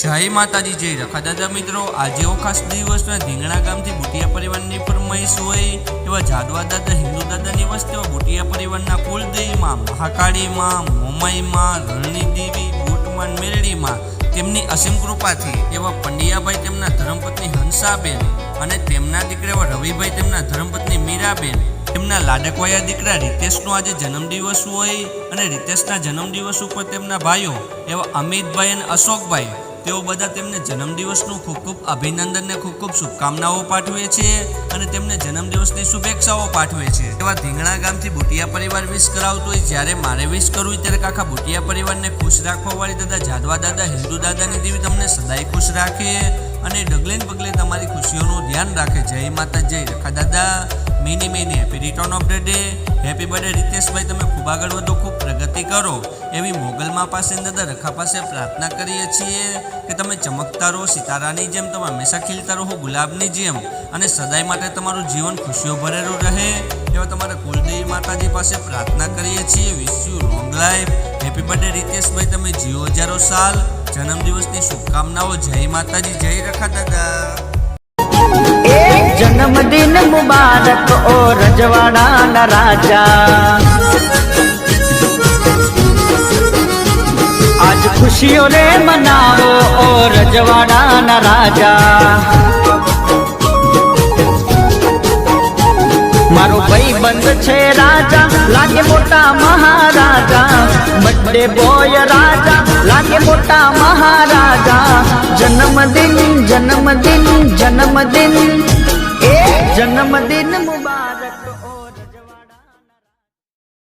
जय माताजी जय रखा दादा मित्रों आज एवो खास दिवस धींगणा गामथी बूटिया परिवारनी फरमाईश होय एवा जादवा दादा हिंदू दादानी वस्ती बूटिया परिवारना कुलदेवी मां महाकाળી मां मोमाई मां रણની देवी बूटमान मेरड़ी मां તેમની અસીમ કૃપાથી એવા પંડ્યાભાઈ તેમના ધર્મપત્ની હંસાબેન અને તેમના દીકરા એવા રવિભાઈ તેમના ધર્મપત્ની મીરાબેન તેમના લાડકવાયા દીકરા રીતેશનો આજે જન્મદિવસ હોય અને રીતેશના જન્મદિવસ ઉપર તેમના ભાઈઓ એવા અમિતભાઈ અને અશોકભાઈ તેઓ બધા તેમને જન્મદિવસનું ખૂબ ખૂબ અભિનંદન ને ખૂબ ખૂબ શુભકામનાઓ પાઠવે છે અને તેમને જન્મદિવસની શુભેચ્છાઓ પાઠવે છે। એવા ધીંગણા ગામથી બુટિયા પરિવાર વિશ કરાવતો હોય જ્યારે મારે વિશ કરવું ત્યારે આખા બુટિયા પરિવારને ખુશ રાખવાવાળી દાદા જાદવા દાદા હિન્દુ દાદાની દેવી તમને સદાય ખુશ રાખે અને ડગલે ને પગલે તમારી ખુશીઓનું ધ્યાન રાખે। જય માતા જય રખા દાદા many happy return of the day happy birthday રીતેશભાઈ તમે ખૂબ આગળ વધો ખૂબ પ્રગતિ કરો એવી મોગલમાં પાસે દાદા રખા પાસે પ્રાર્થના કરીએ છીએ કે તમે ચમકતા રહો સિતારાની જેમ તમે હંમેશા ખીલતા રહો ગુલાબની જેમ અને સદાય માટે તમારું જીવન ખુશીઓ ભરેલું રહે એવા તમારા કુલદેવી માતાજી પાસે પ્રાર્થના કરીએ છીએ। Wish you long life happy birthday રીતેશભાઈ તમે જીવો હજારો સાલ જન્મદિવસની શુભકામનાઓ। જય માતાજી જય રખા દાદા। जन्मदिन मुबारक ओ रजवाड़ा ना राजा, आज खुशियों रे मनाओ ओ रजवाड़ा ना राजा। मारो भाई बंद छे राजा लागे मोटा महाराजा, बर्थडे बॉय राजा लागे मोटा महाराजा। जन्मदिन जन्मदिन जन्मदिन जन्मदिन मुबारक।